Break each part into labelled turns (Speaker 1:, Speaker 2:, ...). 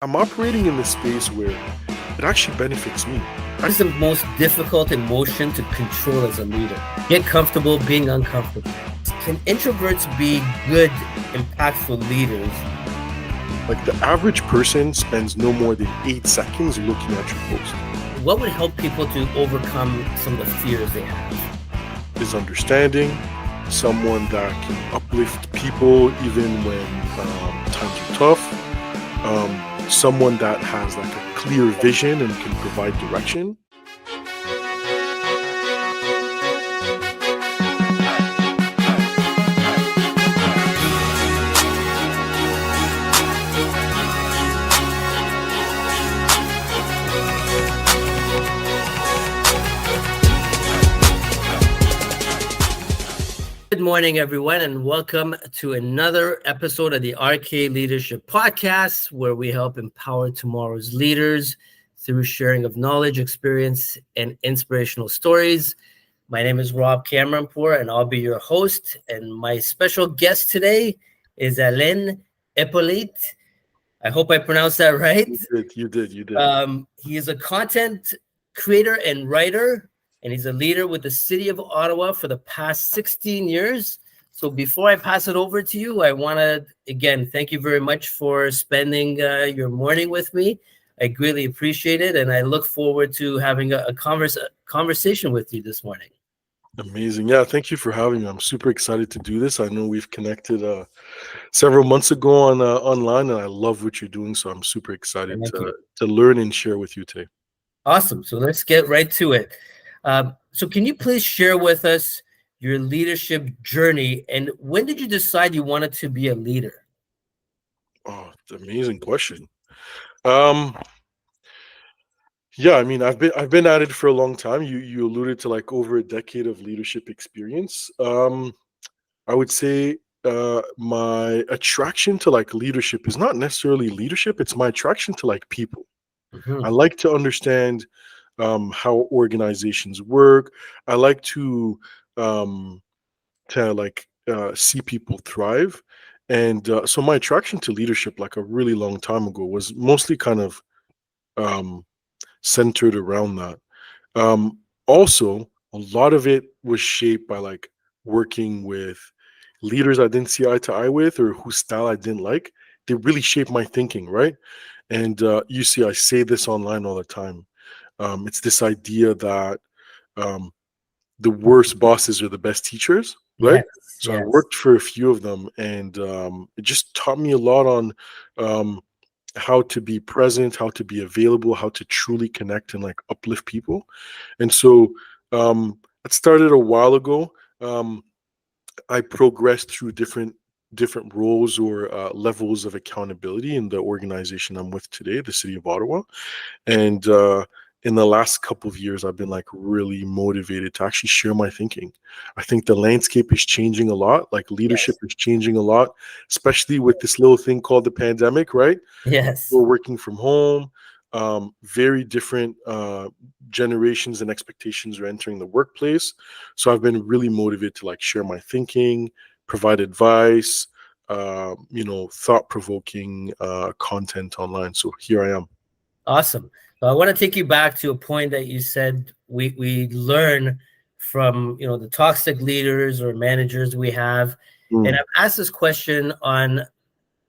Speaker 1: I'm operating in this space where it actually benefits me.
Speaker 2: What is the most difficult emotion to control as a leader? Get comfortable being uncomfortable. Can introverts be good, impactful leaders?
Speaker 1: Like the average person spends no more than 8 seconds looking at your post.
Speaker 2: What would help people to overcome some of the fears they have?
Speaker 1: Is understanding, someone that can uplift people even when times are tough, someone that has like a clear vision and can provide direction.
Speaker 2: Good morning, everyone, and welcome to another episode of the RK Leadership Podcast, where we help empower tomorrow's leaders through sharing of knowledge, experience, and inspirational stories. My name is Rob Cameronpour, and I'll be your host. And my special guest today is Alain Hyppolite. I hope I pronounced that right.
Speaker 1: You did.
Speaker 2: He is a content creator and writer, and he's a leader with the city of Ottawa for the past 16 years. So before I pass it over to you, I want to, again, thank you very much for spending your morning with me. I greatly appreciate it, and I look forward to having a conversation with you this morning.
Speaker 1: Amazing. Yeah, thank you for having me. I'm super excited to do this. I know we've connected several months ago on online, and I love what you're doing. So I'm super excited to learn and share with you today.
Speaker 2: Awesome. So let's get right to it. So can you please share with us your leadership journey, and when did you decide you wanted to be a leader?
Speaker 1: Oh, amazing question. Yeah, I mean, I've been at it for a long time. You alluded to like over a decade of leadership experience. I would say my attraction to like leadership is not necessarily leadership, it's my attraction to like people.
Speaker 2: Mhm.
Speaker 1: I like to understand how organizations work. I like to like see people thrive. And so my attraction to leadership like a really long time ago was mostly kind of um, centered around that. Also, a lot of it was shaped by like working with leaders I didn't see eye to eye with or whose style I didn't like. They really shaped my thinking, right? And you see, I say this online all the time. It's this idea that um, the worst bosses are the best teachers, right?
Speaker 2: Yes,
Speaker 1: So I
Speaker 2: yes.
Speaker 1: worked for a few of them, and it just taught me a lot on um, how to be present, how to be available, how to truly connect and like uplift people. And so it started a while ago. I progressed through different roles or levels of accountability in the organization I'm with today, the city of Ottawa. And in the last couple of years, I've been like really motivated to actually share my thinking. I think the landscape is changing a lot, like leadership is changing a lot, especially with this little thing called the pandemic, right?
Speaker 2: Yes.
Speaker 1: We're working from home. Very different generations and expectations are entering the workplace. So I've been really motivated to like share my thinking, provide advice, thought-provoking content online. So here I am.
Speaker 2: Awesome. I want to take you back to a point that you said we learn from the toxic leaders or managers we have. And I've asked this question on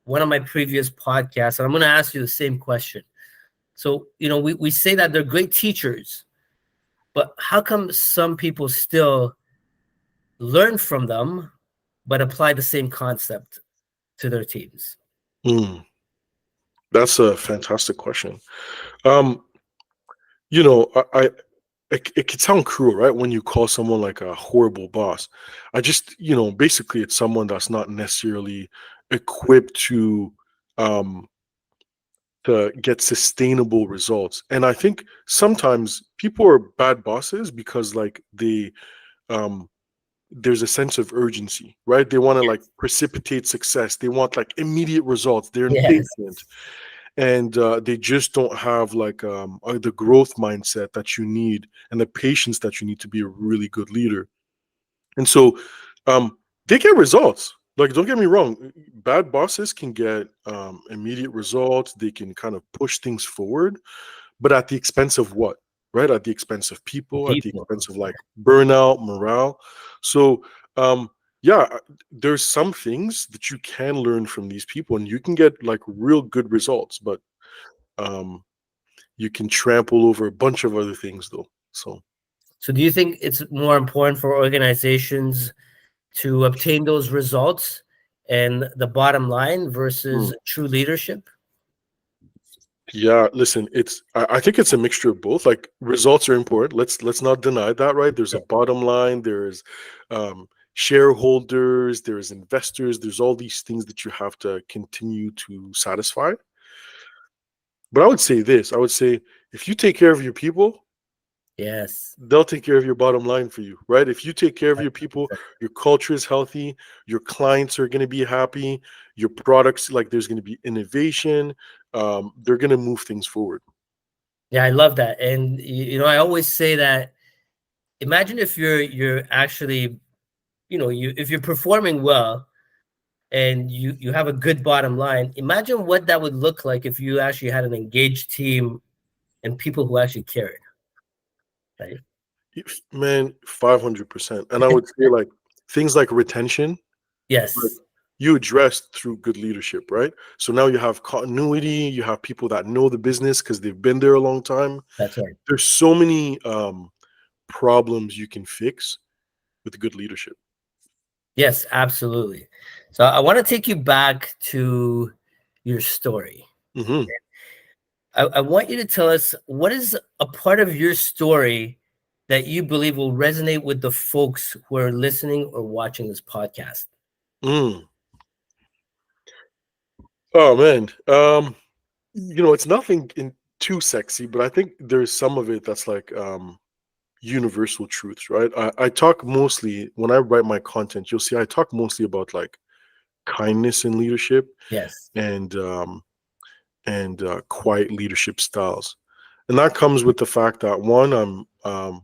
Speaker 2: one of my previous podcasts, and I'm going to ask you the same question. So, we say that they're great teachers, but how come some people still learn from them, but apply the same concept to their teams?
Speaker 1: That's a fantastic question. Um, you know, it could sound cruel, right? When you call someone like a horrible boss. I just, basically it's someone that's not necessarily equipped um to get sustainable results. And I think sometimes people are bad bosses because like um there's a sense of urgency, right? They want to like precipitate success. They want like immediate results. They're
Speaker 2: Yes.
Speaker 1: impatient, and they just don't have like the growth mindset that you need and the patience that you need to be a really good leader. And so they get results, Like, don't get me wrong, bad bosses can get immediate results. They can kind of push things forward, but at the expense of what? Right? At the expense of people, at the
Speaker 2: People.
Speaker 1: expense of like burnout, morale. So, yeah, there's some things that you can learn from these people, and you can get like real good results, but um, you can trample over a bunch of other things, though. So,
Speaker 2: So do you think it's more important for organizations to obtain those results and the bottom line
Speaker 1: mm,
Speaker 2: versus true leadership?
Speaker 1: yeah, listen, I think it's a mixture of both. Like results are important. Let's not deny that, right? There's a
Speaker 2: Yeah.
Speaker 1: bottom line, there's um shareholders, there's investors, there's all these things that you have to continue to satisfy. But I would say this, I would say if you take care of your people,
Speaker 2: Yes.
Speaker 1: they'll take care of your bottom line for you, right? If you take care of your people, your culture is healthy, your clients are going to be happy, your products, like there's going to be innovation, they're going to move things forward.
Speaker 2: Yeah, I love that. And I always say that imagine if you're actually, if you're performing well and you have a good bottom line, imagine what that would look like if you actually had an engaged team and people who actually cared, right?
Speaker 1: Man, 500%. And I would say like things like retention, like
Speaker 2: Yes,
Speaker 1: you addressed through good leadership, right? So now you have continuity, you have people that know the business because they've been there a long time.
Speaker 2: that's right.
Speaker 1: There's so many problems you can fix with good leadership.
Speaker 2: Yes, absolutely. So I want to take you back to your story.
Speaker 1: Hmm.
Speaker 2: I want you to tell us what is a part of your story that you believe will resonate with the folks who are listening or watching this podcast.
Speaker 1: Mm. Oh man. It's nothing too sexy, but I think there's some of it that's like universal truths, right? I talk mostly when I write my content, you'll see I talk mostly about like kindness in leadership
Speaker 2: Yes.
Speaker 1: and quiet leadership styles. And that comes with the fact that one, I'm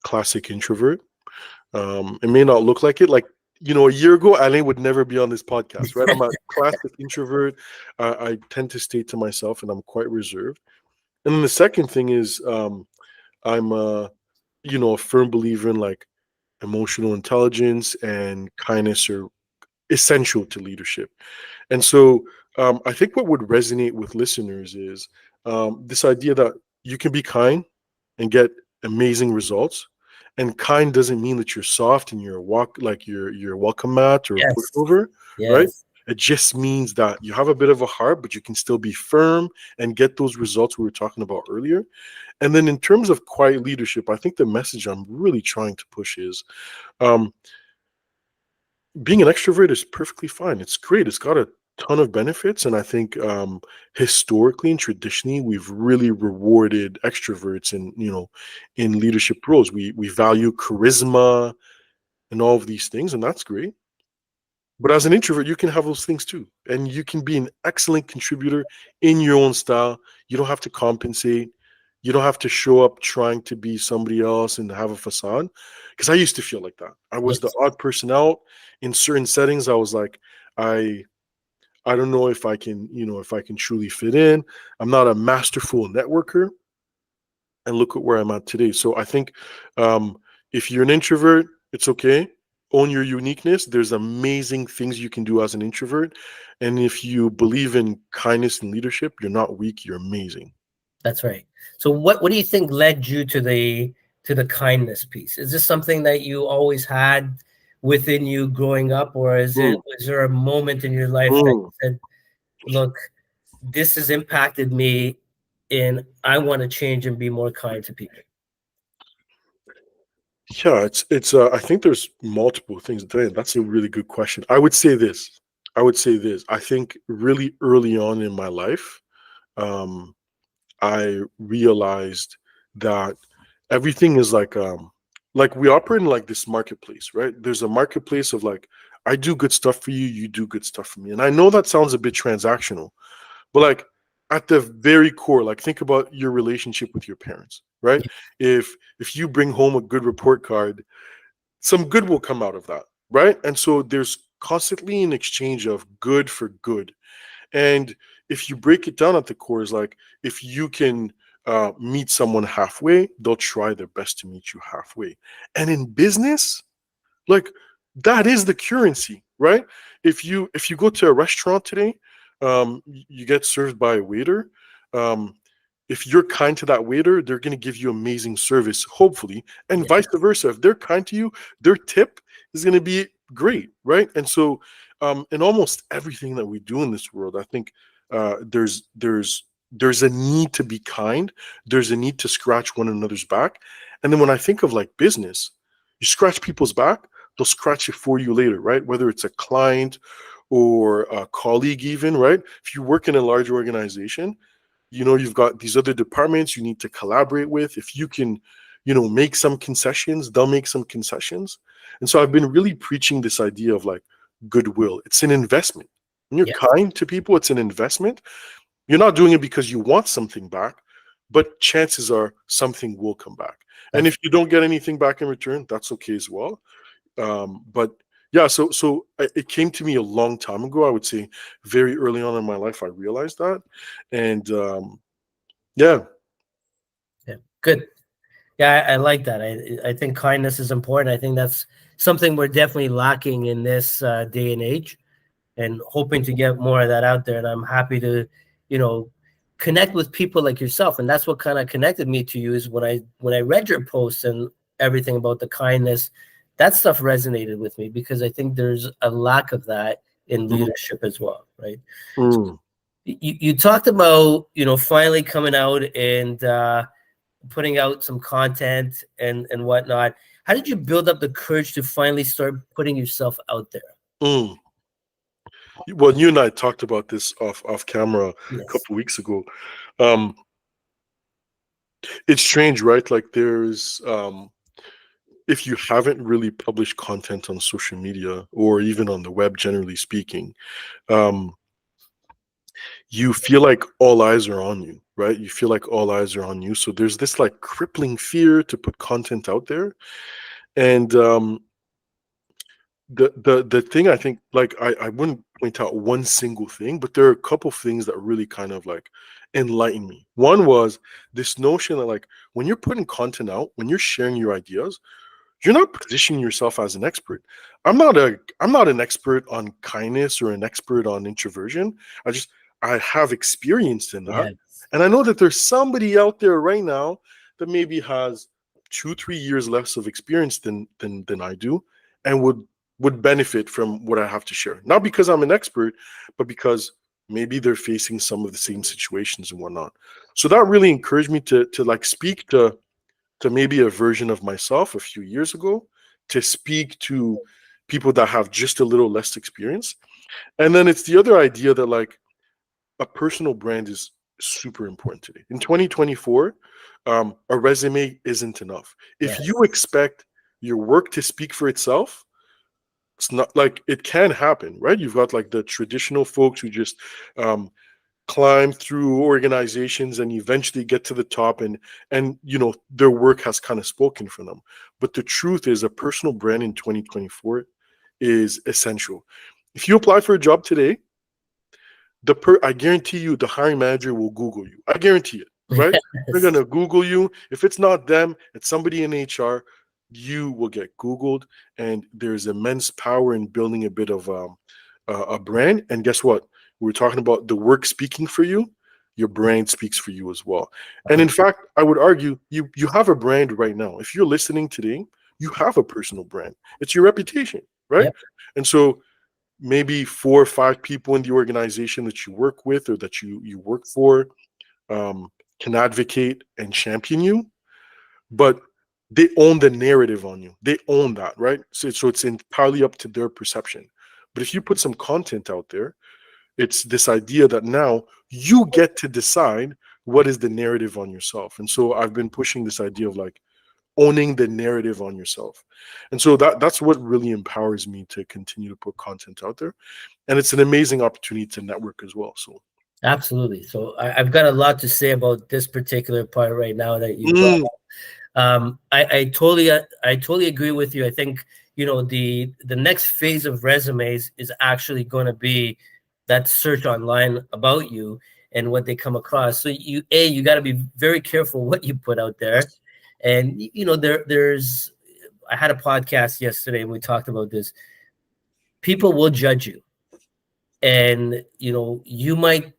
Speaker 1: classic introvert. It may not look like it. Like, a year ago, Alain would never be on this podcast, right? I'm a classic introvert. I tend to stay to myself and I'm quite reserved. And then the second thing is I'm a firm believer in like emotional intelligence and kindness are essential to leadership. And so I think what would resonate with listeners is this idea that you can be kind and get amazing results. And kind doesn't mean that you're soft and you're a welcome mat or a
Speaker 2: Yes.
Speaker 1: pushover, right?
Speaker 2: Yes.
Speaker 1: It just means that you have a bit of a heart, but you can still be firm and get those results we were talking about earlier. And then in terms of quiet leadership, I think the message I'm really trying to push is um, being an extrovert is perfectly fine. It's great. It's got a ton of benefits, and I think historically and traditionally, we've really rewarded extroverts in leadership roles. We value charisma and all of these things, and that's great. But as an introvert, you can have those things too, and you can be an excellent contributor in your own style. You don't have to compensate. You don't have to show up trying to be somebody else and have a facade. Because I used to feel like that. I was the
Speaker 2: Yes.
Speaker 1: odd person out in certain settings. I was like, I I don't know if I can truly fit in. I'm not a masterful networker, and look at where I'm at today. So I think um, if you're an introvert, it's okay. Own your uniqueness. There's amazing things you can do as an introvert. And if you believe in kindness and leadership, you're not weak, you're amazing.
Speaker 2: That's right. So what do you think led you to the kindness piece? Is this something that you always had within you growing up, or
Speaker 1: Mm,
Speaker 2: was there a moment in your life that
Speaker 1: mm.
Speaker 2: you said, look, this has impacted me and I want to change and be more kind to people?
Speaker 1: Yeah, it's I think there's multiple things there. That's a really good question. I would say this. I think really early on in my life, um, I realized that everything is like we operate in like this marketplace, right? There's a marketplace of like I do good stuff for you, you do good stuff for me. And I know that sounds a bit transactional, but like at the very core, like think about your relationship with your parents, right? If you bring home a good report card, some good will come out of that, right? And so there's constantly in exchange of good for good. And if you break it down at the core, is like if you can meet someone halfway, they'll try their best to meet you halfway. And in business, like that is the currency, right? If you go to a restaurant today, you get served by a waiter. Um, if you're kind to that waiter, they're going to give you amazing service, hopefully, and
Speaker 2: Yeah.
Speaker 1: vice versa. If they're kind to you, their tip is going to be great, right? And so, in almost everything that we do in this world, I think there's a need to be kind. There's a need to scratch one another's back. And then when I think of like business, you scratch people's back, they'll scratch it for you later, right? Whether it's a client or a colleague, even, right? If you work in a large organization, you've got these other departments you need to collaborate with. If you can, make some concessions, they'll make some concessions. And so I've been really preaching this idea of like goodwill. It's an investment. When you're
Speaker 2: Yeah.
Speaker 1: kind to people, it's an investment. You're not doing it because you want something back, but chances are something will come back. And
Speaker 2: That's
Speaker 1: if you don't get anything back in return, that's okay as well. But yeah, so it came to me a long time ago. I would say very early on in my life, I realized that. And yeah.
Speaker 2: yeah. Good. Yeah, I like that. I think kindness is important. I think that's something we're definitely lacking in this day and age, and hoping to get more of that out there. And I'm happy to, you know, connect with people like yourself. And that's what kind of connected me to you is when I read your posts and everything about the kindness, that stuff resonated with me because I think there's a lack of that in
Speaker 1: Mhm.
Speaker 2: leadership as well, right? So
Speaker 1: Mm.
Speaker 2: you talked about, finally coming out and putting out some content and whatnot. How did you build up the courage to finally start putting yourself out there?
Speaker 1: Mm. Well, you and I talked about this off camera a
Speaker 2: Yes.
Speaker 1: couple weeks ago. Um, it's strange, right? Like there's if you haven't really published content on social media or even on the web, generally speaking, um, you feel like all eyes are on you, right? You feel like all eyes are on you. So there's this like crippling fear to put content out there. And the thing I think, like I wouldn't point out one single thing, but there are a couple things that really kind of like enlightened me. One was this notion that like when you're putting content out, when you're sharing your ideas, you're not positioning yourself as an expert. I'm not an expert on kindness or an expert on introversion. I have experience in that.
Speaker 2: Yes.
Speaker 1: And I know that there's somebody out there right now that maybe has 2-3 years less of experience than I do and would benefit from what I have to share. Not because I'm an expert, but because maybe they're facing some of the same situations and whatnot. So that really encouraged me to like speak to maybe a version of myself a few years ago, to speak to people that have just a little less experience. And then it's the other idea that like a personal brand is super important today. In 2024, a resume isn't enough. If
Speaker 2: Yes.
Speaker 1: you expect your work to speak for itself, it's not like it can happen, right? You've got like the traditional folks who just um, climb through organizations and eventually get to the top, and their work has kind of spoken for them. But the truth is a personal brand in 2024 is essential. If you apply for a job today, I guarantee you the hiring manager will Google you. I guarantee it, right? They're
Speaker 2: Yes.
Speaker 1: gonna Google you. If it's not them, it's somebody in HR. You will get Googled, and there's immense power in building a bit of a brand. And guess what? We're talking about the work speaking for you. Your brand speaks for you as well. And in fact, I would argue you have a brand right now. If you're listening today, you have a personal brand. It's your reputation, right?
Speaker 2: Yep.
Speaker 1: And so maybe 4 or 5 people in the organization that you work with or that you work for um, can advocate and champion you, but they own the narrative on you. They own that, right? So it's entirely up to their perception. But if you put some content out there, it's this idea that now you get to decide what is the narrative on yourself. And so I've been pushing this idea of like owning the narrative on yourself. And so that's what really empowers me to continue to put content out there. And it's an amazing opportunity to network as well. So
Speaker 2: Absolutely. So I've got a lot to say about this particular part right now that you brought
Speaker 1: mm,
Speaker 2: up. I totally agree with you. I think the next phase of resumes is actually going to be that search online about you and what they come across. So you got to be very careful what you put out there.
Speaker 1: Yes.
Speaker 2: And there's I had a podcast yesterday and we talked about this. People will judge you, and you might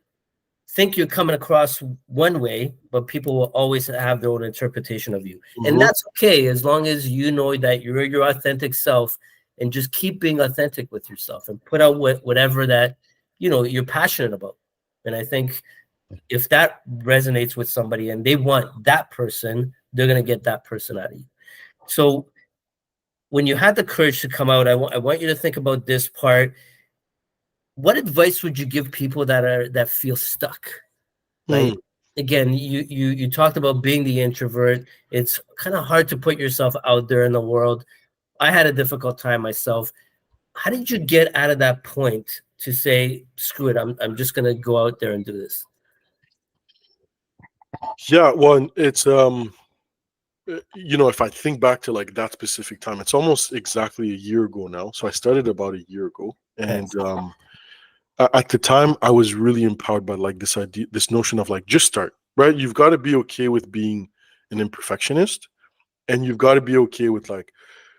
Speaker 2: think you're coming across one way, but people will always have their own interpretation of you. And
Speaker 1: Hmm.
Speaker 2: that's okay as long as you know that you're your authentic self, and just keep being authentic with yourself and put out whatever that you're passionate about. And I think if that resonates with somebody and they want that person, they're going to get that person out of you. So when you had the courage to come out, I want you to think about this part. What advice would you give people that feel stuck? Right.
Speaker 1: Hmm.
Speaker 2: Again, you talked about being the introvert. It's kind of hard to put yourself out there in the world. I had a difficult time myself. How did you get out of that point to say, screw it, I'm just gonna go out there and do this?
Speaker 1: Yeah, well, it's if I think back to like that specific time, it's almost exactly a year ago now. So I started about a year ago, and
Speaker 2: Nice.
Speaker 1: at the time I was really empowered by like this idea, this notion of like just start, right? You've got to be okay with being an imperfectionist, and you've got to be okay with like,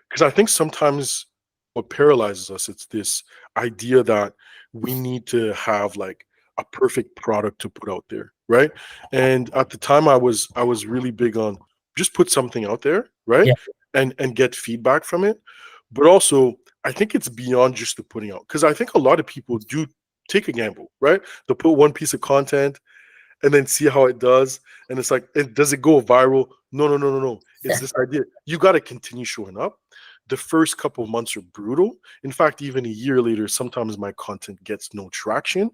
Speaker 1: because I think sometimes what paralyzes us, it's this idea that we need to have like a perfect product to put out there, right? And at the time I was really big on just put something out there, right?
Speaker 2: Yeah.
Speaker 1: And get feedback from it. But also I think it's beyond just the putting out, because I think a lot of people do take a gamble, right? They'll put one piece of content and then see how it does. And it's like, does it go viral? No, no, no, no, no. It's this idea. You got to continue showing up. The first couple of months are brutal. In fact, even a year later, sometimes my content gets no traction.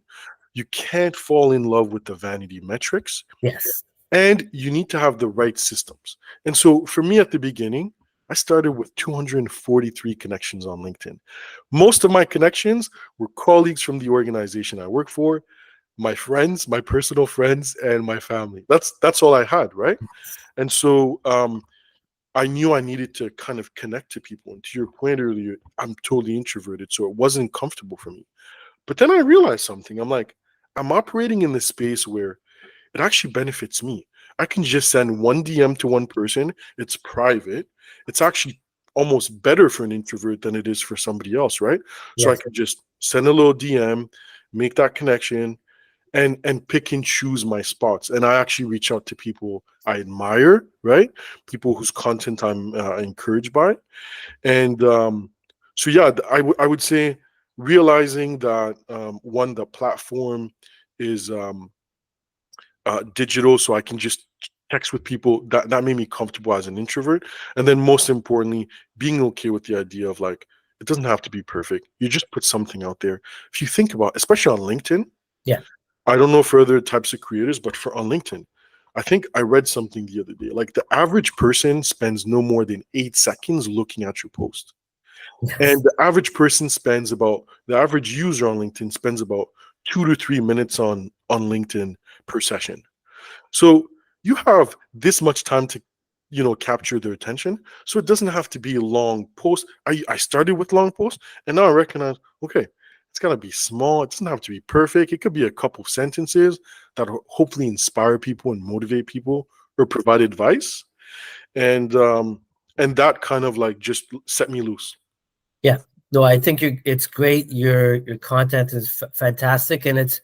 Speaker 1: You can't fall in love with the vanity metrics,
Speaker 2: Yes.
Speaker 1: and you need to have the right systems. And so for me at the beginning, I started with 243 connections on LinkedIn. Most of my connections were colleagues from the organization I work for, my friends, my personal friends, and my family. That's all I had, right? And so I knew I needed to kind of connect to people. And to your point earlier, I'm totally introverted, so it wasn't comfortable for me. But then I realized something. I'm like, I'm operating in this space where it actually benefits me. I can just send one DM to one person. It's private. It's actually almost better for an introvert than it is for somebody else, right? So I
Speaker 2: Yes.
Speaker 1: can just send a little DM, make that connection, and pick and choose my spots. And I actually reach out to people I admire, right? People whose content I'm encouraged by. And so yeah, I would say realizing that one, the platform is digital, so I can just text with people. That made me comfortable as an introvert. And then most importantly, being okay with the idea of like, it doesn't have to be perfect. You just put something out there. If you think about, especially on LinkedIn,
Speaker 2: Yeah.
Speaker 1: I don't know for other types of creators, but for on LinkedIn, I think I read something the other day. Like the average person spends no more than 8 seconds looking at your post. And
Speaker 2: Yes.
Speaker 1: the average user on LinkedIn spends about 2 to 3 minutes on LinkedIn per session. So you have this much time to, capture their attention. So it doesn't have to be a long post. I started with long posts, and now I recognize, okay, it's gotta be small. It doesn't have to be perfect. It could be a couple sentences that will hopefully inspire people and motivate people or provide advice. And that kind of like just set me loose.
Speaker 2: Yeah. No, I think it's great. Your content is fantastic, and it's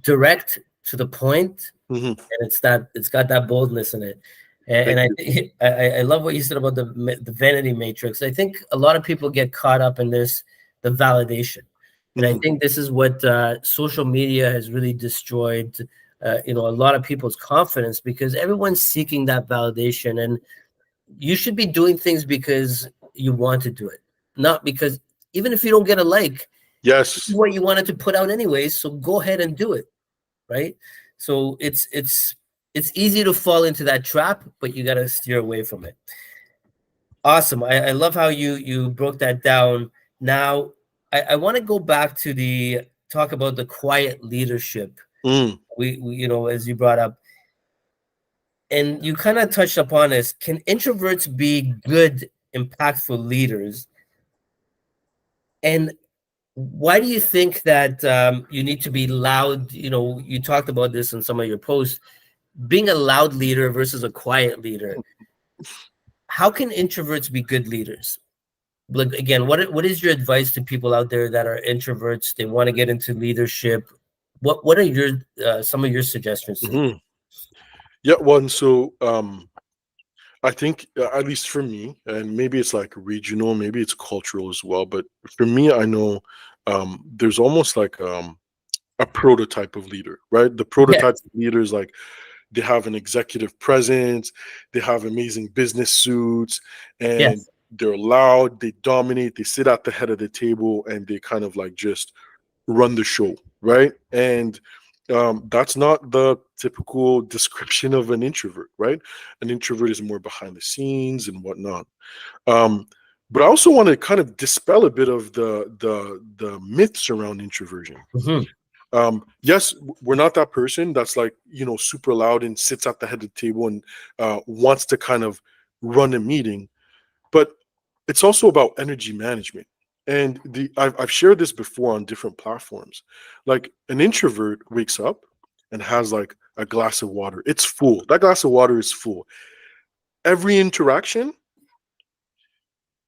Speaker 2: direct to the point,
Speaker 1: Hmm.
Speaker 2: and it's got that boldness in it. And
Speaker 1: Thank
Speaker 2: I
Speaker 1: you.
Speaker 2: think I love what you said about the vanity matrix. I think a lot of people get caught up in this, the validation, and I
Speaker 1: Hmm.
Speaker 2: think this is what social media has really destroyed. A lot of people's confidence, because everyone's seeking that validation, and you should be doing things because you want to do it, not because, even if you don't get a like, this is
Speaker 1: Yes.
Speaker 2: what you wanted to put out anyways. So go ahead and do it, right? So it's easy to fall into that trap, but you got to steer away from it. Awesome. I love how you broke that down. Now I want to go back to the talk about the quiet leadership.
Speaker 1: Mm.
Speaker 2: We as you brought up, and you kind of touched upon this. Can introverts be good, impactful leaders? And why do you think that you need to be loud? You talked about this in some of your posts, being a loud leader versus a quiet leader. How can introverts be good leaders? Like, again, what is your advice to people out there that are introverts? They want to get into leadership. What are your some of your suggestions to them?
Speaker 1: Mhm. Yeah, one. So I think, at least for me, and maybe it's like regional, maybe it's cultural as well. But for me, I know there's almost like a prototype of leader, right? The prototype
Speaker 2: Yes,
Speaker 1: of leader is like they have an executive presence, they have amazing business suits, and
Speaker 2: yes,
Speaker 1: they're loud, they dominate, they sit at the head of the table, and they kind of like just run the show, right? And that's not the typical description of an introvert, right? An introvert is more behind the scenes and whatnot. Um, but I also want to kind of dispel a bit of the myths around introversion.
Speaker 2: hmm,
Speaker 1: Yes, we're not that person that's like, super loud and sits at the head of the table and wants to kind of run a meeting, but it's also about energy management. And I've shared this before on different platforms. Like an introvert wakes up and has like a glass of water. It's full. That glass of water is full. Every interaction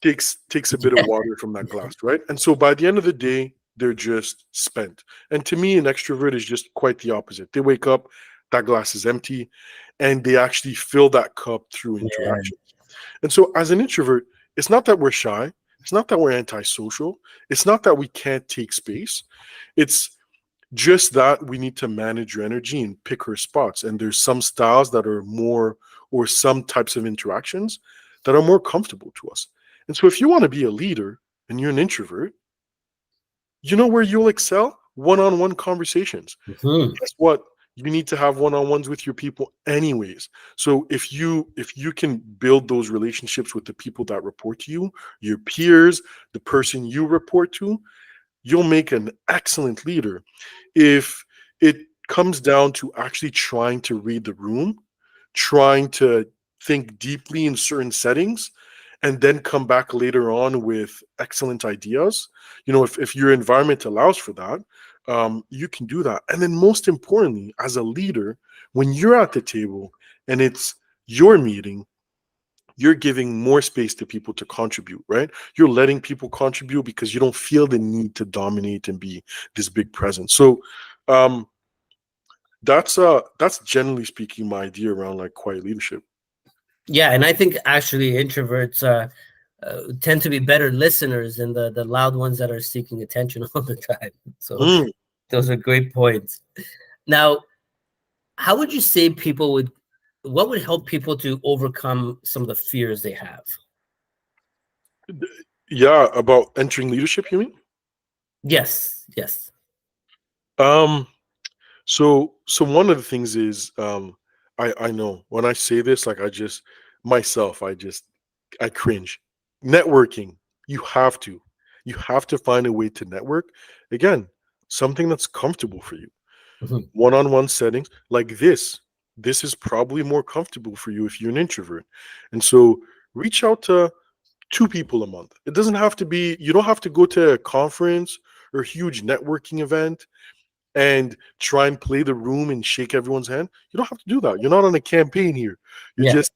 Speaker 1: takes a bit of
Speaker 2: yeah,
Speaker 1: water from that glass, right? And so by the end of the day, they're just spent. And to me, an extrovert is just quite the opposite. They wake up, that glass is empty, and they actually fill that cup through
Speaker 2: yeah,
Speaker 1: interaction. And so, as an introvert, it's not that we're shy. It's not that we're antisocial. It's not that we can't take space. It's just that we need to manage your energy and pick our spots. And there's some styles that are more, or some types of interactions that are more comfortable to us. And so, if you want to be a leader and you're an introvert, you know where you'll excel? One on one conversations.
Speaker 2: hmm,
Speaker 1: Guess what? You need to have one-on-ones with your people anyways. So if you can build those relationships with the people that report to you, your peers, the person you report to, you'll make an excellent leader. If it comes down to actually trying to read the room, trying to think deeply in certain settings, and then come back later on with excellent ideas, if your environment allows for that, you can do that. And then most importantly, as a leader, when you're at the table and it's your meeting, you're giving more space to people to contribute, right? You're letting people contribute because you don't feel the need to dominate and be this big presence. So um that's generally speaking my idea around like quiet leadership.
Speaker 2: yeah. And I think actually introverts tend to be better listeners than the loud ones that are seeking attention all the time. So
Speaker 1: Mm.
Speaker 2: those are great points. Now, how would you say what would help people to overcome some of the fears they have?
Speaker 1: Yeah, about entering leadership, you mean?
Speaker 2: Yes, yes.
Speaker 1: um so one of the things is, I know when I say this, like, I just myself, I cringe. Networking, you have to find a way to network. Again, something that's comfortable for you.
Speaker 2: Mhm.
Speaker 1: One-on-one settings like this is probably more comfortable for you if you're an introvert. And so reach out to two people a month. It doesn't have to be, you don't have to go to a conference or a huge networking event and try and play the room and shake everyone's hand. You don't have to do that. You're not on a campaign here. You're
Speaker 2: Yeah,
Speaker 1: just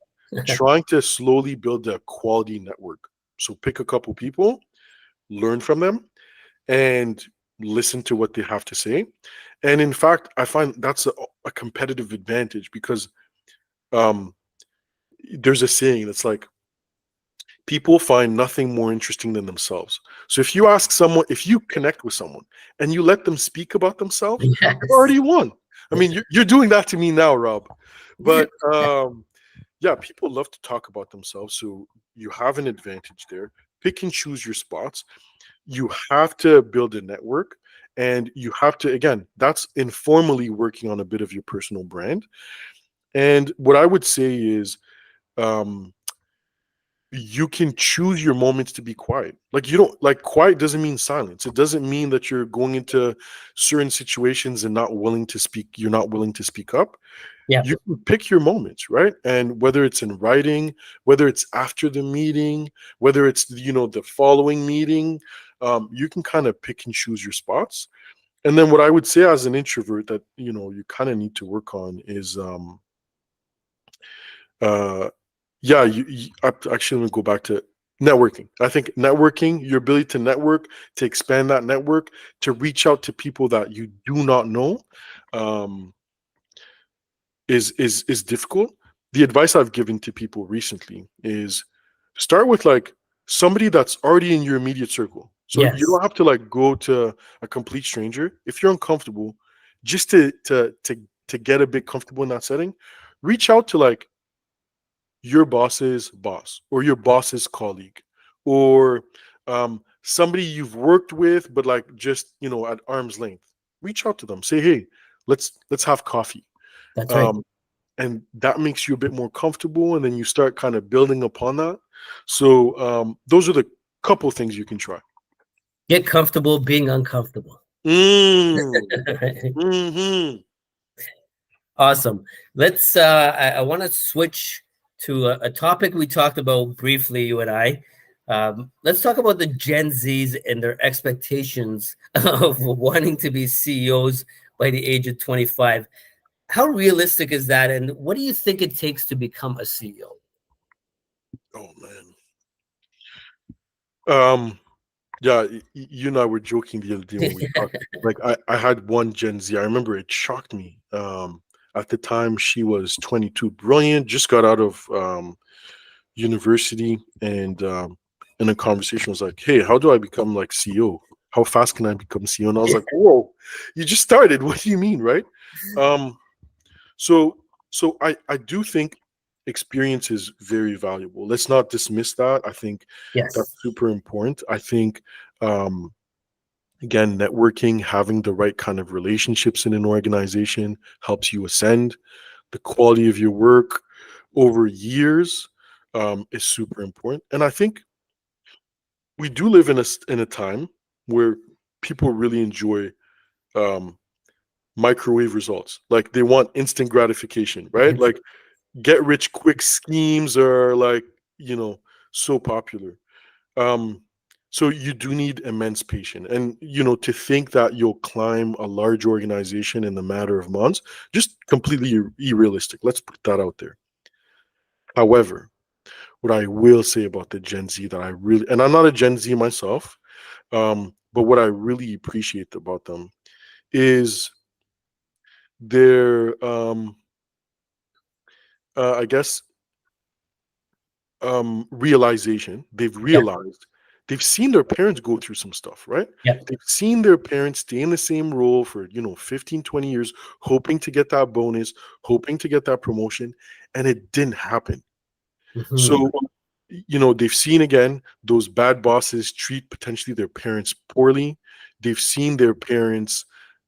Speaker 1: trying to slowly build a quality network. So pick a couple people, learn from them, and listen to what they have to say. And in fact, I find that's a competitive advantage because um, there's a saying that's like, people find nothing more interesting than themselves. So if you connect with someone and you let them speak about themselves, you've
Speaker 2: yes.
Speaker 1: already won. I mean, you're doing that to me now, Rob. But yeah, people love to talk about themselves. So you have an advantage there. Pick and choose your spots. You have to build a network, and you have to, again, that's informally working on a bit of your personal brand. And what I would say is, um, you can choose your moments to be quiet. Like, you don't, like, quiet doesn't mean silence. It doesn't mean that you're going into certain situations and not willing to speak. You're not willing to speak up.
Speaker 2: Yeah,
Speaker 1: You can pick your moments, right? And whether it's in writing, whether it's after the meeting, whether it's the following meeting, you can kind of pick and choose your spots. And then what I would say as an introvert that you kind of need to work on is uh yeah, actually, let me go back to networking. I think networking, your ability to network, to expand that network, to reach out to people that you do not know, um, is difficult. The advice I've given to people recently is start with like somebody that's already in your immediate circle. So you
Speaker 2: yes,
Speaker 1: don't have to like go to a complete stranger. If you're uncomfortable, just to get a bit comfortable in that setting, reach out to like your boss's boss or your boss's colleague or somebody you've worked with but like just at arm's length. Reach out to them, say, hey, let's have coffee.
Speaker 2: that's right.
Speaker 1: um, and that makes you a bit more comfortable, and then you start kind of building upon that. So those are the couple things you can try.
Speaker 2: Get comfortable being uncomfortable.
Speaker 1: mm, hmm
Speaker 2: Awesome. Let's. I want to switch to a topic we talked about briefly, you and I. Let's talk about the Gen Zs and their expectations of wanting to be CEOs by the age of 25. How realistic is that, and what do you think it takes to become a CEO?
Speaker 1: oh man. um Yeah, you and I were joking the other day when we talked. Like, I had one Gen Z. I remember it shocked me. At the time, she was 22, brilliant, just got out of university, and in a conversation was like, "Hey, how do I become like CEO? How fast can I become CEO?" And I was like, "Whoa, you just started. What do you mean, right?" Um, so I do think experience is very valuable. Let's not dismiss that. I think that's
Speaker 2: Yes.
Speaker 1: super important. I think. Um, Again, networking, having the right kind of relationships in an organization helps you ascend. The quality of your work over years is super important. And I think we do live in a time where people really enjoy um, microwave results. Like they want instant gratification, right? Like get rich quick schemes are like you know so popular. Um, so you do need immense patience, and to think that you'll climb a large organization in a matter of months, just completely unrealistic. Let's put that out there. However, what I will say about the Gen Z that I really, and I'm not a Gen Z myself, but what I really appreciate about them is their, I guess, realization. They've
Speaker 2: Yeah.
Speaker 1: realized they've seen their parents go through some stuff, right?
Speaker 2: Yeah.
Speaker 1: They've seen their parents stay in the same role for 15, 20 years, hoping to get that bonus, hoping to get that promotion, and it didn't happen.
Speaker 2: Hmm.
Speaker 1: So they've seen again those bad bosses treat potentially their parents poorly. They've seen their parents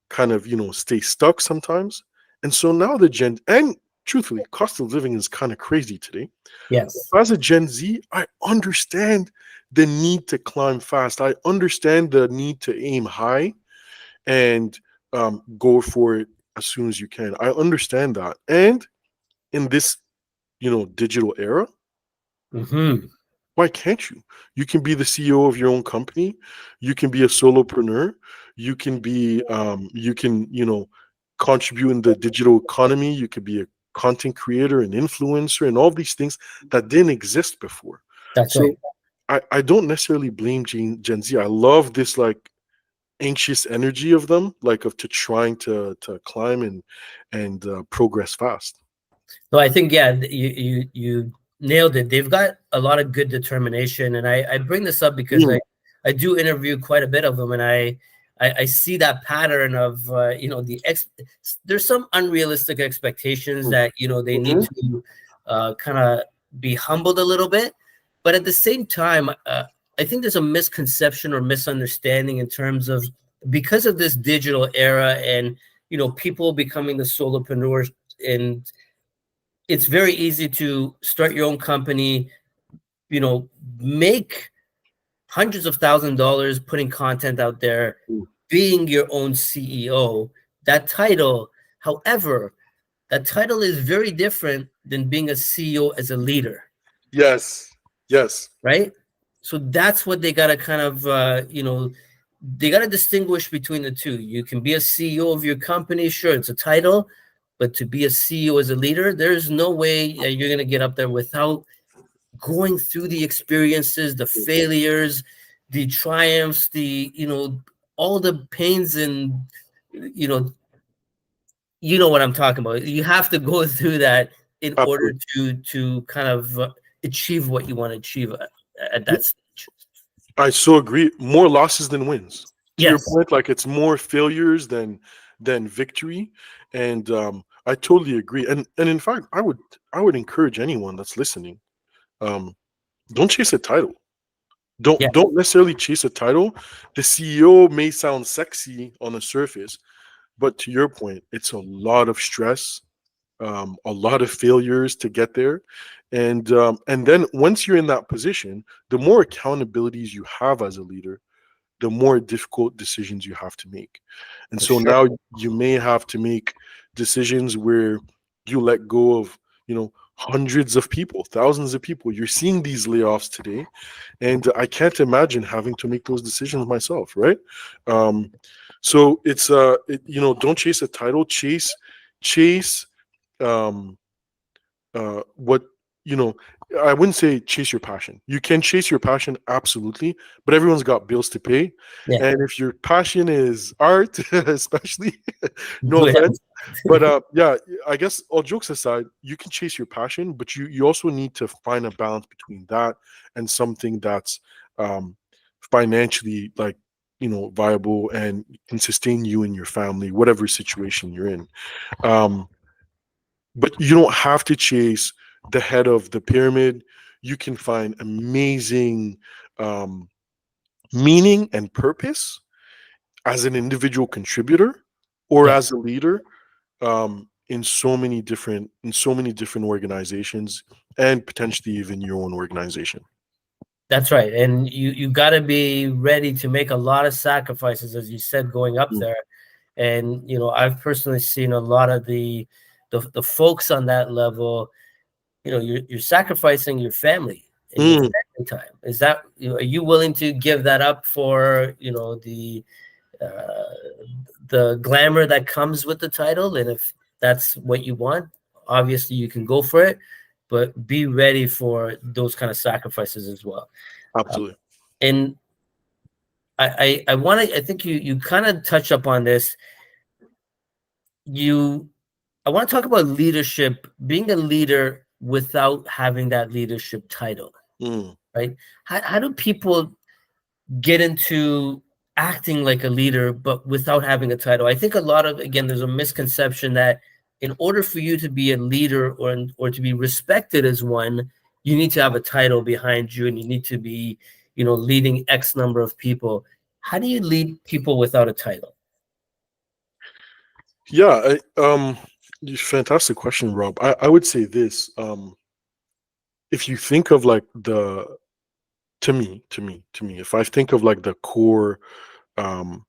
Speaker 1: kind of stay stuck sometimes. And so now the gen and truthfully, cost of living is kind of crazy today.
Speaker 2: Yes.
Speaker 1: As a Gen Z, I understand the need to climb fast. I understand the need to aim high and go for it as soon as you can. I understand that. And in this, digital era,
Speaker 2: Hmm.
Speaker 1: why can't you? You can be the CEO of your own company. You can be a solopreneur. You can be, contribute in the digital economy. You could be a content creator, an influencer, and all these things that didn't exist before.
Speaker 2: That's
Speaker 1: So
Speaker 2: right.
Speaker 1: I don't necessarily blame Gen Z. I love this like anxious energy of them, like of to trying to climb and progress fast.
Speaker 2: So I think, yeah, you nailed it. They've got a lot of good determination, and I bring this up because
Speaker 1: Mm,
Speaker 2: I do interview quite a bit of them, and I see that pattern of there's some unrealistic expectations
Speaker 1: mm,
Speaker 2: that they need
Speaker 1: mhm,
Speaker 2: to kind of be humbled a little bit, but at the same time, I think there's a misconception or misunderstanding in terms of because of this digital era and people becoming the solopreneurs, and it's very easy to start your own company, you know, make hundreds of $1,000s putting content out there,
Speaker 1: mm,
Speaker 2: being your own CEO, that title. However, that title is very different than being a CEO as a leader.
Speaker 1: Yes. Yes.
Speaker 2: Right? So that's what they got to kind of, they got to distinguish between the two. You can be a CEO of your company, sure, it's a title, but to be a CEO as a leader, there's no way that you're going to get up there without going through the experiences, the failures, the triumphs, all the pains and, you know, what I'm talking about. You have to go through that in order
Speaker 1: Absolutely.
Speaker 2: to kind of achieve what you want to achieve at
Speaker 1: Yeah,
Speaker 2: that stage.
Speaker 1: I so agree. More losses than wins. To your
Speaker 2: Yes.
Speaker 1: point, like it's more failures than victory, and I totally agree. And in fact, I would encourage anyone that's listening, um, don't chase a title.
Speaker 2: Yeah.
Speaker 1: Don't necessarily chase a title. The CEO may sound sexy on the surface, but to your point, it's a lot of stress, a lot of failures to get there, and then once you're in that position, the more accountabilities you have as a leader, the more difficult decisions you have to make. And
Speaker 2: For
Speaker 1: so
Speaker 2: sure.
Speaker 1: now you may have to make decisions where you let go of, hundreds of people, thousands of people. You're seeing these layoffs today, and I can't imagine having to make those decisions myself, right? Um, so don't chase a title, chase um what you know I wouldn't say chase your passion. You can chase your passion, absolutely, but everyone's got bills to pay.
Speaker 2: Yeah.
Speaker 1: And if your passion is art, especially, no
Speaker 2: Yeah.
Speaker 1: offense, but yeah, I guess all jokes aside, you can chase your passion, but you also need to find a balance between that and something that's um financially, like, viable and can sustain you and your family, whatever situation you're in. um but you don't have to chase the head of the pyramid. You can find amazing um, meaning and purpose as an individual contributor or
Speaker 2: Yeah.
Speaker 1: as a leader, in so many different organizations, and potentially even your own organization.
Speaker 2: That's right. And you got to be ready to make a lot of sacrifices, as you said, going up
Speaker 1: Mm.
Speaker 2: there. And I've personally seen a lot of the folks on that level. You're sacrificing your family and your
Speaker 1: Mm.
Speaker 2: family time. Is that, are you willing to give that up for uh, the glamour that comes with the title? And if that's what you want, obviously you can go for it, but be ready for those kind of sacrifices as well. Um,
Speaker 1: Absolutely.
Speaker 2: and I want to, I think you kind of touch up on this. I want to talk about leadership, being a leader without having that leadership title,
Speaker 1: Mm.
Speaker 2: right? How do people get into acting like a leader but without having a title? I think a lot of, again, there's a misconception that in order for you to be a leader or to be respected as one, you need to have a title behind you and you need to be, leading X number of people. How do you lead people without a title?
Speaker 1: Yeah. Fantastic question, Rob. I would say this. If you think of like to me, if I think of like um,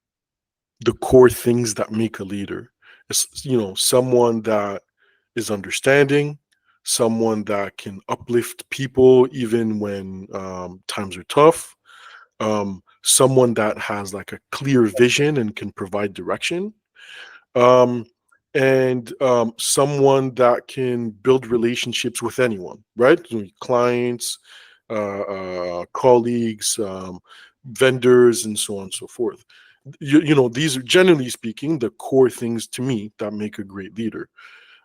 Speaker 1: the core things that make a leader, it's, someone that is understanding, someone that can uplift people even when times are tough, someone that has like a clear vision and can provide direction, um, and someone that can build relationships with anyone, right? Clients, colleagues, vendors, and so on and so forth. These are, generally speaking, the core things to me that make a great leader.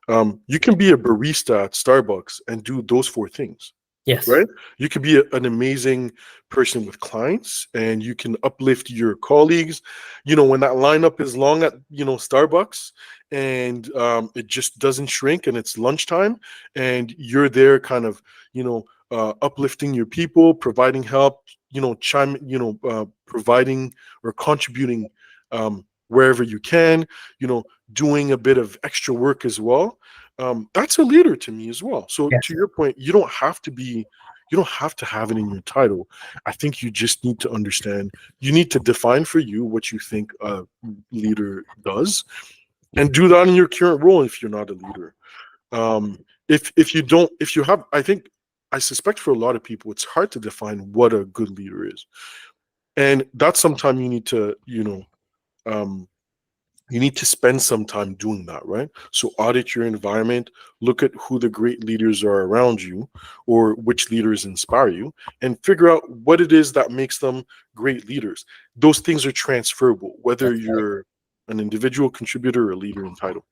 Speaker 1: You can be a barista at Starbucks and do those four things,
Speaker 2: Yes.
Speaker 1: right? You could be an amazing person with clients, and you can uplift your colleagues. When that lineup is long at, Starbucks, and it just doesn't shrink, and it's lunchtime, and you're there kind of, uplifting your people, providing help, providing or contributing wherever you can, you know, doing a bit of extra work as well. That's a leader to me as well. So to
Speaker 2: Yes.
Speaker 1: your point, you don't have to have it in your title. I think you just need to understand, you need to define for you what you think a leader does, and do that in your current role if you're not a leader. If you don't, if you have, I suspect for a lot of people it's hard to define what a good leader is, and that's sometime you need to, um, you need to spend some time doing that, right? So audit your environment, look at who the great leaders are around you, or which leaders inspire you, and figure out what it is that makes them great leaders. Those things are transferable, whether
Speaker 2: That's right.
Speaker 1: you're an individual contributor or a leader in title.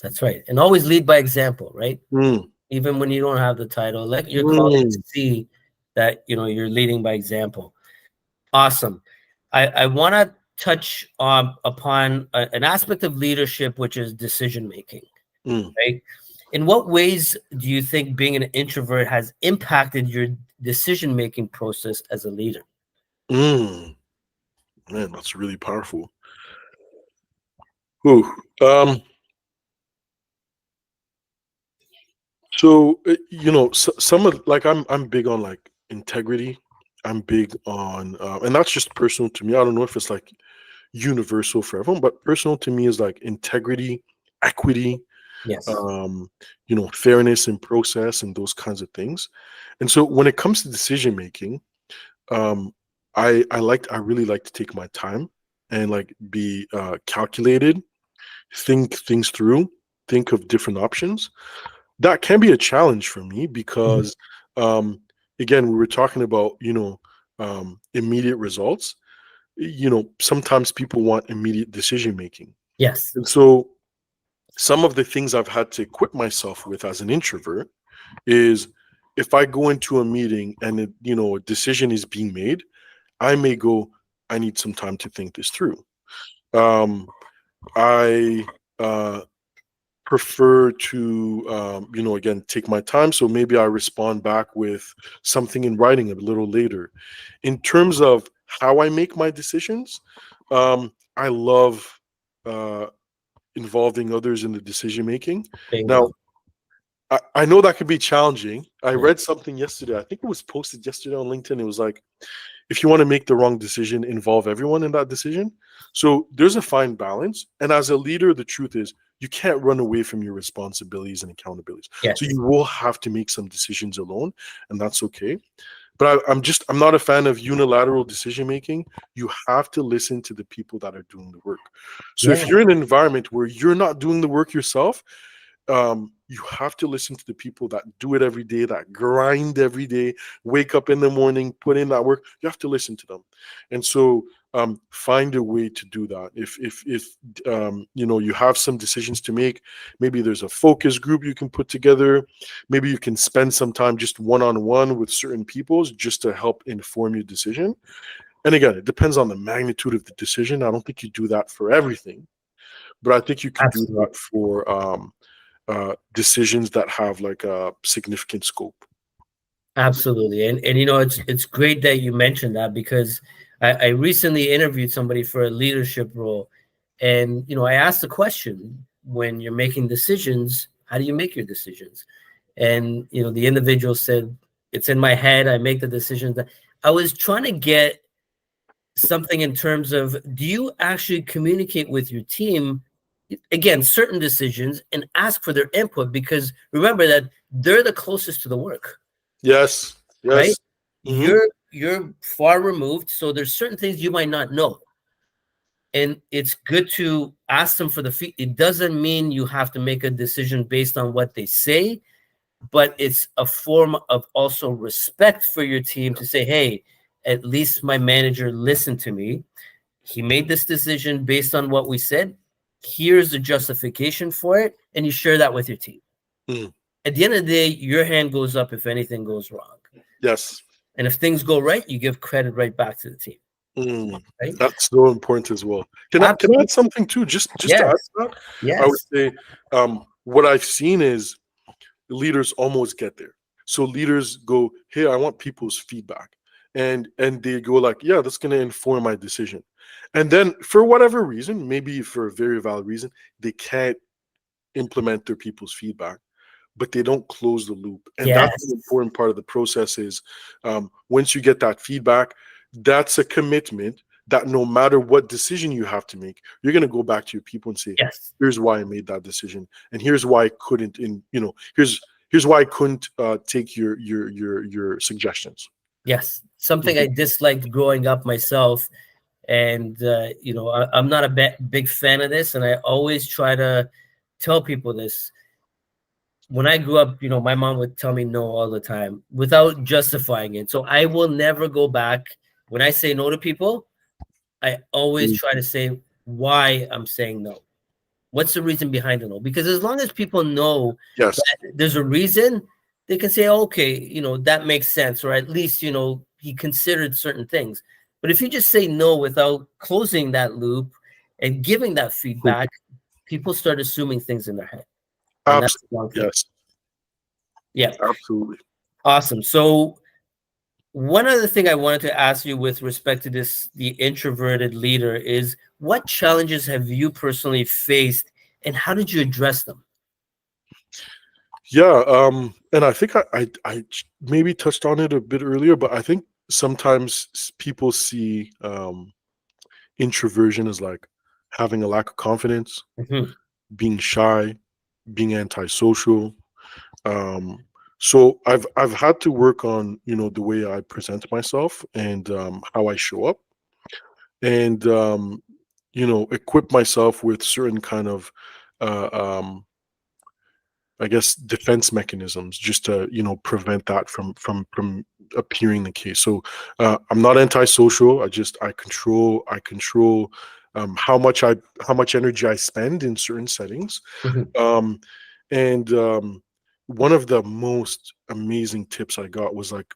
Speaker 2: That's right. And always lead by example, right?
Speaker 1: Mm,
Speaker 2: Even when you don't have the title, let your colleagues
Speaker 1: mm,
Speaker 2: see that you're leading by example. Awesome. I want to touch upon an aspect of leadership, which is decision making,
Speaker 1: mm,
Speaker 2: right? In what ways do you think being an introvert has impacted your decision making process as a leader?
Speaker 1: mm. Man, that's really powerful. Ooh. Um, so some of, like, I'm big on like integrity. I'm big on, and that's just personal to me. I don't know if it's like universal for everyone, but personal to me is like integrity, equity,
Speaker 2: Yes.
Speaker 1: um, fairness in process and those kinds of things. And so when it comes to decision making, um, I really like to take my time and like be calculated, think things through, think of different options. That can be a challenge for me
Speaker 2: Mhm.
Speaker 1: because, um, again, we were talking about, immediate results. Sometimes people want immediate decision making.
Speaker 2: Yes.
Speaker 1: And so some of the things I've had to equip myself with as an introvert is, if I go into a meeting and a decision is being made, I may go, I need some time to think this through. Um, I prefer to, again, take my time. So maybe I respond back with something in writing a little later. In terms of how I make my decisions, I love uh, involving others in the decision making. Now,
Speaker 2: Bingo.
Speaker 1: I know that could be challenging. I
Speaker 2: Yeah.
Speaker 1: read something yesterday. I think it was posted yesterday on LinkedIn. It was like, if you want to make the wrong decision, involve everyone in that decision. So there's a fine balance. And as a leader, the truth is, you can't run away from your responsibilities and accountabilities. So
Speaker 2: Yes.
Speaker 1: you will have to make some decisions alone, and that's okay. But I'm not a fan of unilateral decision making. You have to listen to the people that are doing the work. So
Speaker 2: Yeah.
Speaker 1: if you're in an environment where you're not doing the work yourself, you have to listen to the people that do it every day, that grind every day, wake up in the morning, put in that work. You have to listen to them. And so, find a way to do that. If you have some decisions to make, maybe there's a focus group you can put together. Maybe you can spend some time just one-on-one with certain people just to help inform your decision. And again, it depends on the magnitude of the decision. I don't think you do that for everything, but I think you can do
Speaker 2: Absolutely.
Speaker 1: that for, decisions that have like a significant scope.
Speaker 2: Absolutely. And it's great that you mentioned that, because I recently interviewed somebody for a leadership role. And I asked the question, when you're making decisions, how do you make your decisions? And the individual said, it's in my head, I make the decisions. That I was trying to get something in terms of, do you actually communicate with your team, again, certain decisions, and ask for their input? Because remember that they're the closest to the work,
Speaker 1: Yes.
Speaker 2: right?
Speaker 1: Yes. Hmm.
Speaker 2: You're far removed, so there's certain things you might not know, and it's good to ask them for the feed. It doesn't mean you have to make a decision based on what they say, but it's a form of also respect for your team to say, hey, at least my manager listened to me. He made this decision based on what we said. Here's the justification for it, and you share that with your team.
Speaker 1: Mm.
Speaker 2: At the end of the day, your hand goes up if anything goes wrong.
Speaker 1: Yes.
Speaker 2: And if things go right, you give credit right back to the team,
Speaker 1: Mm.
Speaker 2: right?
Speaker 1: That's so important as well. Can I
Speaker 2: Absolutely.
Speaker 1: add something too? Just to add
Speaker 2: Yes.
Speaker 1: to that, I would
Speaker 2: Yes.
Speaker 1: say, what I've seen is leaders almost get there. So leaders go, "Hey, I want people's feedback," and they go like, "Yeah, that's going to inform my decision." And then for whatever reason, maybe for a very valid reason, they can't implement their people's feedback, but they don't close the loop. And that's an
Speaker 2: Yes.
Speaker 1: important part of the process is, once you get that feedback, that's a commitment that no matter what decision you have to make, you're going to go back to your people and say,
Speaker 2: Yes.
Speaker 1: here's why I made that decision, and here's why I couldn't, here's why I couldn't take your suggestions.
Speaker 2: Yes. Something
Speaker 1: Mhm.
Speaker 2: I disliked growing up myself. And, I'm not a big fan of this. And I always try to tell people this. When I grew up, my mom would tell me no all the time without justifying it. So I will never go back. When I say no to people, I always try to say why I'm saying no. What's the reason behind the no? Because as long as people know
Speaker 1: Yes.
Speaker 2: that there's a reason, they can say, okay, that makes sense, or at least, he considered certain things. But if you just say no without closing that loop and giving that
Speaker 1: Mhm.
Speaker 2: feedback, people start assuming things in their head. And that's the wrong
Speaker 1: Absolutely.
Speaker 2: thing.
Speaker 1: Yes.
Speaker 2: Yeah.
Speaker 1: Absolutely.
Speaker 2: Awesome. So one other thing I wanted to ask you with respect to the introverted leader is, what challenges have you personally faced and how did you address them?
Speaker 1: Yeah. And I think I maybe touched on it a bit earlier, but I think sometimes people see introversion as like having a lack of confidence,
Speaker 2: Mhm.
Speaker 1: being shy, being antisocial. Um, so I've had to work on the way I present myself and how I show up, and equip myself with certain kind of uh, um, I guess defense mechanisms just to prevent that from appearing the case. So I'm not antisocial. I control how much energy I spend in certain settings.
Speaker 2: Mhm.
Speaker 1: Um, and one of the most amazing tips I got was like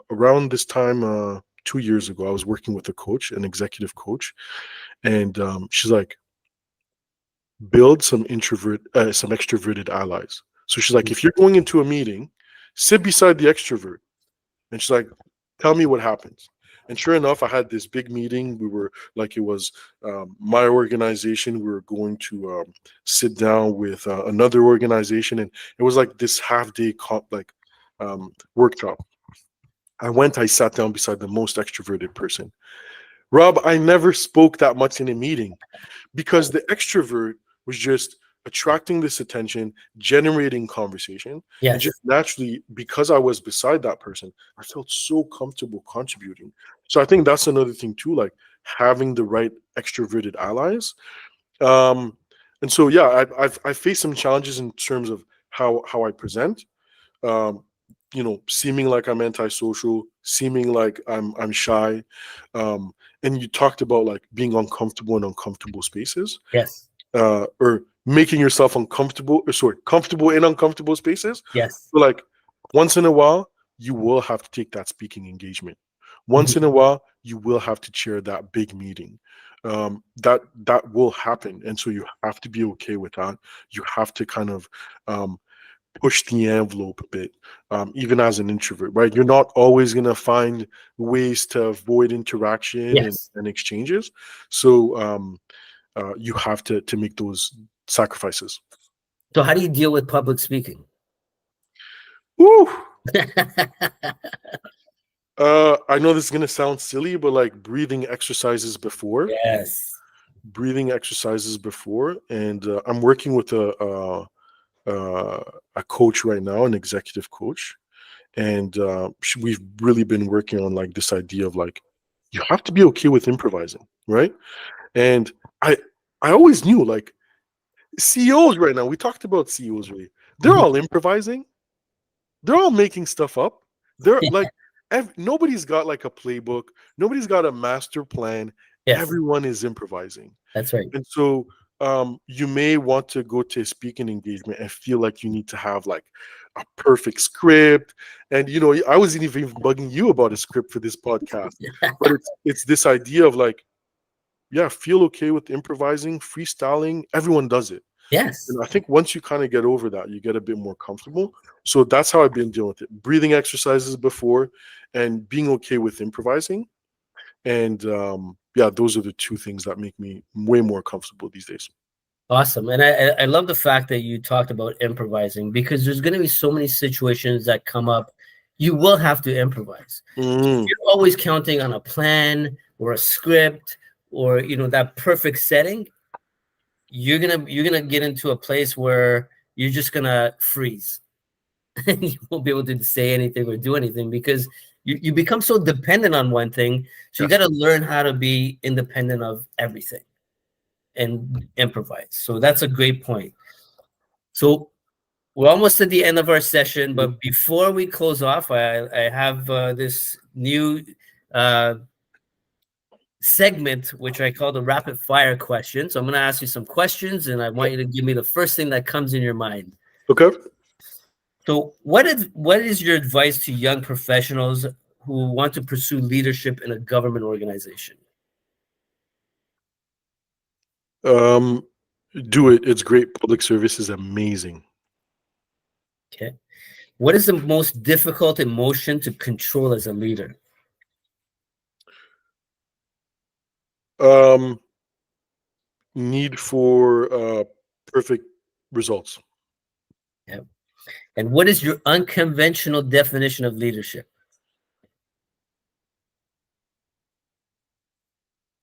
Speaker 1: around this time 2 years ago. I was working with a coach, an executive coach, and she's like, build some extroverted allies. So she's like, if you're going into a meeting, sit beside the extrovert. And she's like, tell me what happens. And sure enough, I had this big meeting. We were like, it was my organization. We were going to sit down with another organization, and it was like this half day workshop. I sat down beside the most extroverted person. Rob, I never spoke that much in a meeting because the extrovert was just attracting this attention, generating conversation, and just
Speaker 2: Yes.
Speaker 1: naturally, because I was beside that person, I felt so comfortable contributing. So I think that's another thing too, like having the right extroverted allies. Um, and so yeah, I've faced some challenges in terms of how I present. Um, seeming like I'm antisocial, seeming like I'm shy. And you talked about like being uncomfortable in uncomfortable spaces,
Speaker 2: Yes.
Speaker 1: or making yourself uncomfortable, comfortable in uncomfortable spaces.
Speaker 2: Yes.
Speaker 1: So like once in a while, you will have to take that speaking engagement. Once in
Speaker 2: Mhm.
Speaker 1: a while, you will have to chair that big meeting. That will happen, and so you have to be okay with that. You have to kind of um, push the envelope a bit, even as an introvert, right? You're not always going to find ways to avoid interaction and,
Speaker 2: Yes.
Speaker 1: and exchanges. So you have to make those sacrifices.
Speaker 2: So how do you deal with public speaking?
Speaker 1: Woo! I know this is going to sound silly, but like
Speaker 2: Yes.
Speaker 1: breathing exercises before, and I'm working with a coach right now, an executive coach, and we've really been working on like this idea of like you have to be okay with improvising, right? And i I always knew like CEOs right now, we talked about CEOs really, they're
Speaker 2: Mhm.
Speaker 1: all improvising, they're all making stuff up, they're like nobody's got like a playbook, nobody's got a master plan,
Speaker 2: Yes.
Speaker 1: everyone is improvising.
Speaker 2: That's right.
Speaker 1: And so you may want to go to a speaking engagement and feel like you need to have like a perfect script. And I wasn't even bugging you about a script for this podcast, but it's this idea of like, yeah, feel okay with improvising, freestyling. Everyone does it.
Speaker 2: Yes.
Speaker 1: And I think once you kind of get over that, you get a bit more comfortable. So that's how I've been dealing with it. Breathing exercises before and being okay with improvising. And yeah, those are the two things that make me way more comfortable these days.
Speaker 2: Awesome. And I love the fact that you talked about improvising, because there's going to be so many situations that come up. You will have to improvise. So if
Speaker 1: Mm,
Speaker 2: you're always counting on a plan or a script or that perfect setting, you're gonna get into a place where you're just gonna freeze and you won't be able to say anything or do anything because you become so dependent on one thing. So you got
Speaker 1: Yes.
Speaker 2: to learn how to be independent of everything and improvise. So that's a great point. So we're almost at the end of our session,
Speaker 1: Mhm.
Speaker 2: but before we close off, I have this new uh, segment, which I call the rapid fire question. So I'm going to ask you some questions, and I want you to give me the first thing that comes in your mind.
Speaker 1: Okay.
Speaker 2: So, what is your advice to young professionals who want to pursue leadership in a government organization?
Speaker 1: Um, do it. It's great. Public service is amazing.
Speaker 2: Okay. What is the most difficult emotion to control as a leader?
Speaker 1: Um, need for perfect results.
Speaker 2: Yeah. And what is your unconventional definition of leadership?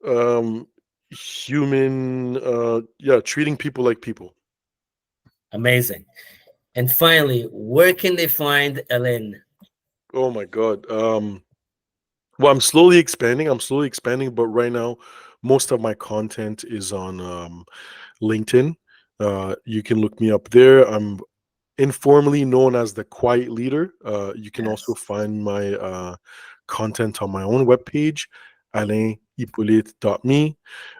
Speaker 1: Um, human. Yeah, treating people like people.
Speaker 2: Amazing. And finally, where can they find Alain?
Speaker 1: Oh my God. Well, I'm slowly expanding. I'm slowly expanding, but right now, most of my content is on LinkedIn. You can look me up there. I'm informally known as the quiet leader. You can also
Speaker 2: Yes.
Speaker 1: find my content on my own webpage, alainhyppolite.me.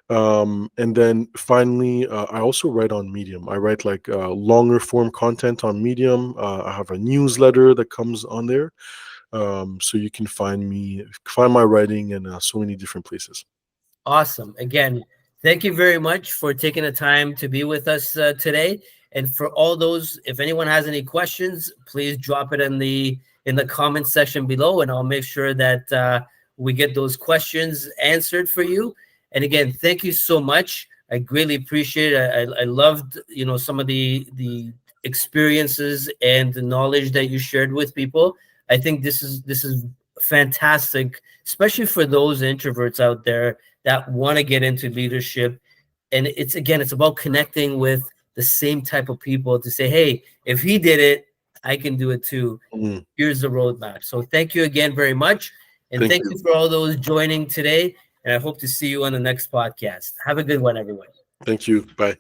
Speaker 1: And then finally, I also write on Medium. I write like longer form content on Medium. I have a newsletter that comes on there. So you can find my writing in so many different places.
Speaker 2: Awesome. Again, thank you very much for taking the time to be with us today. And for all those, if anyone has any questions, please drop it in the comment section below, and I'll make sure that we get those questions answered for you. And again, thank you so much. I greatly appreciate it. I loved some of the experiences and the knowledge that you shared with people. I think this is fantastic, especially for those introverts out there that want to get into leadership. And it's about connecting with the same type of people to say, hey, if he did it, I can do it too.
Speaker 1: Mm,
Speaker 2: Here's the roadmap. So thank you again very much. And
Speaker 1: thank
Speaker 2: thank
Speaker 1: you.
Speaker 2: you for all those joining today. And I hope to see you on the next podcast. Have a good one, everyone.
Speaker 1: Thank you. Bye.